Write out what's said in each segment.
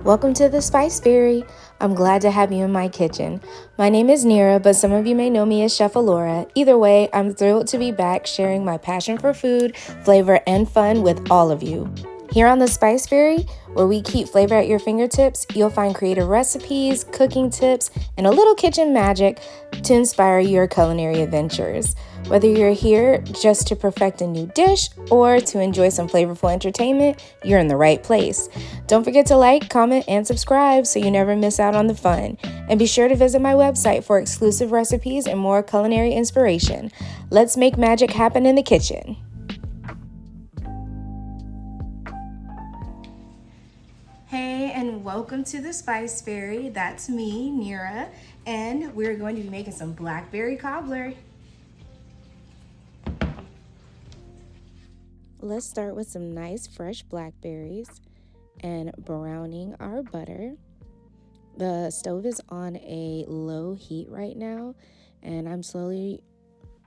Welcome to the Spice Fairy. I'm glad to have you in my kitchen. My name is Nira, but some of you may know me as Chef Alora. Either way, I'm thrilled to be back sharing my passion for food, flavor, and fun with all of you. Here on the Spice Fairy, where we keep flavor at your fingertips, you'll find creative recipes, cooking tips, and a little kitchen magic to inspire your culinary adventures. Whether you're here just to perfect a new dish or to enjoy some flavorful entertainment, you're in the right place. Don't forget to like, comment, and subscribe so you never miss out on the fun. And be sure to visit my website for exclusive recipes and more culinary inspiration. Let's make magic happen in the kitchen. Hey, and welcome to the Spice Fairy. That's me, Nira, and we're going to be making some Blackberry Cobbler. Let's start with some nice fresh blackberries and browning our butter. The stove is on a low heat right now, and I'm slowly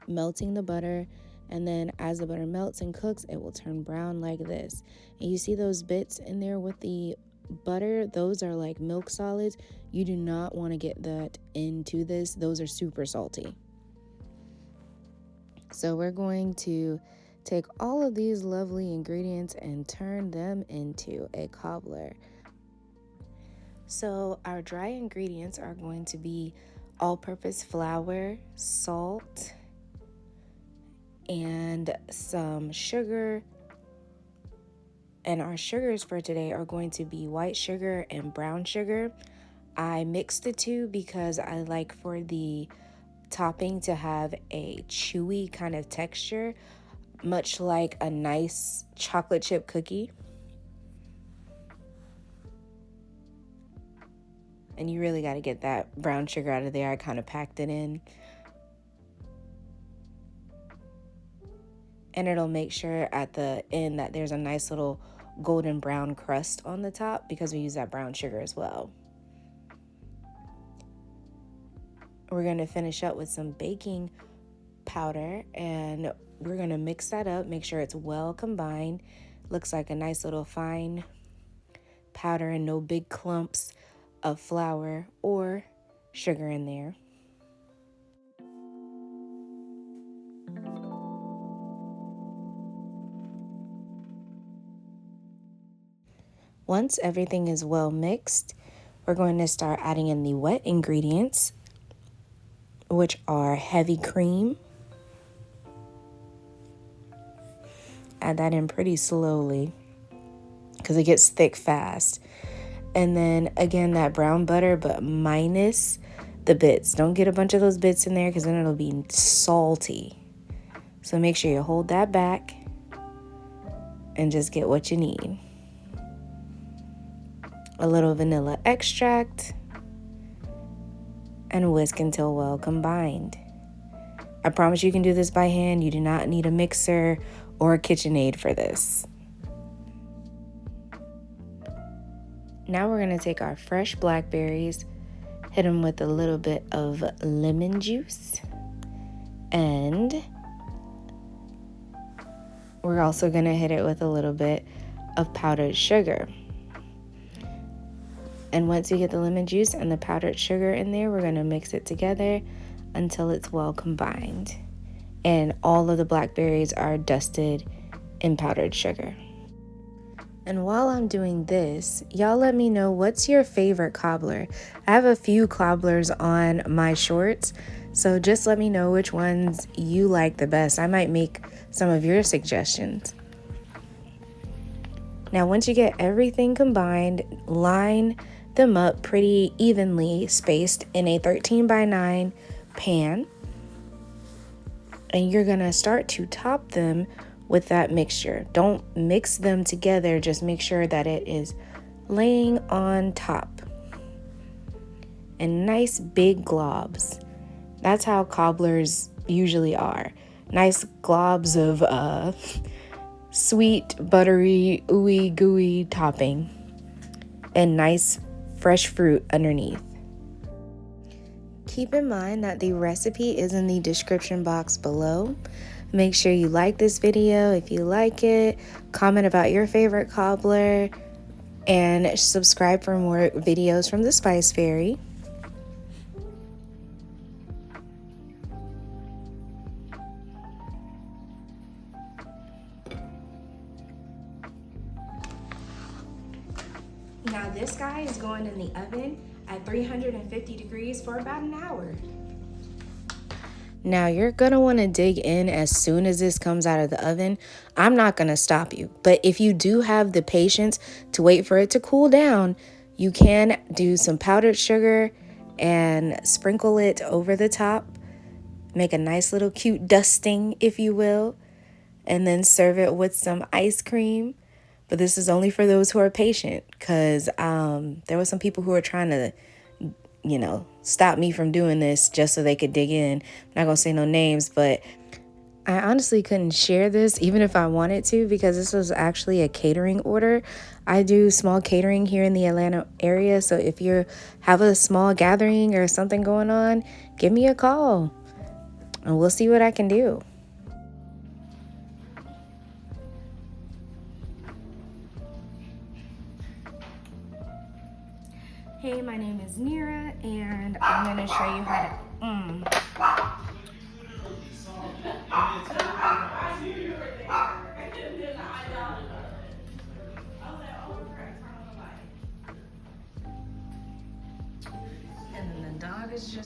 melting the butter, and then as the butter melts and cooks, it will turn brown like this. And you see those bits in there with the butter? Those are like milk solids. You do not want to get that into this. Those are super salty. So we're going to take all of these lovely ingredients and turn them into a cobbler. So our dry ingredients are going to be all-purpose flour, salt, and some sugar. And our sugars for today are going to be white sugar and brown sugar. I mixed the two because I like for the topping to have a chewy kind of texture, much like a nice chocolate chip cookie. And you really got to get that brown sugar out of there. I kind of packed it in. And it'll make sure at the end that there's a nice little golden brown crust on the top because we use that brown sugar as well. We're going to finish up with some baking powder, and we're going to mix that up, make sure it's well combined. Looks like a nice little fine powder and no big clumps of flour or sugar in there. Once everything is well mixed, we're going to start adding in the wet ingredients, which are heavy cream. Add that in pretty slowly because it gets thick fast. And then again, that brown butter, but minus the bits. Don't get a bunch of those bits in there because then it'll be salty. So make sure you hold that back and just get what you need. A little vanilla extract and whisk until well combined. I promise you can do this by hand. You do not need a mixer or a KitchenAid for this. Now we're going to take our fresh blackberries, hit them with a little bit of lemon juice, and we're also going to hit it with a little bit of powdered sugar. And once you get the lemon juice and the powdered sugar in there, we're going to mix it together until it's well combined. And all of the blackberries are dusted in powdered sugar. And while I'm doing this, y'all let me know what's your favorite cobbler. I have a few cobblers on my shorts, so just let me know which ones you like the best. I might make some of your suggestions. Now, once you get everything combined, line them up pretty evenly spaced in a 13x9 pan. And you're gonna start to top them with that mixture. Don't mix them together, just make sure that it is laying on top. And nice big globs. That's how cobblers usually are. Nice globs of sweet, buttery, ooey gooey topping. And nice fresh fruit underneath. Keep in mind that the recipe is in the description box below. Make sure you like this video if you like it. Comment about your favorite cobbler. and subscribe for more videos from the Spice Fairy. Now this guy is going in the oven at 350 degrees for about an hour. Now you're gonna wanna dig in as soon as this comes out of the oven. I'm not gonna stop you, but if you do have the patience to wait for it to cool down, you can do some powdered sugar and sprinkle it over the top. Make a nice little cute dusting, if you will, and then serve it with some ice cream. But this is only for those who are patient, because there were some people who were trying to, stop me from doing this just so they could dig in. I'm not going to say no names, but I honestly couldn't share this even if I wanted to, because this was actually a catering order. I do small catering here in the Atlanta area, so if you have a small gathering or something going on, give me a call and we'll see what I can do. Hey, my name is Nira, and I'm going to show you how to... And then the dog is just...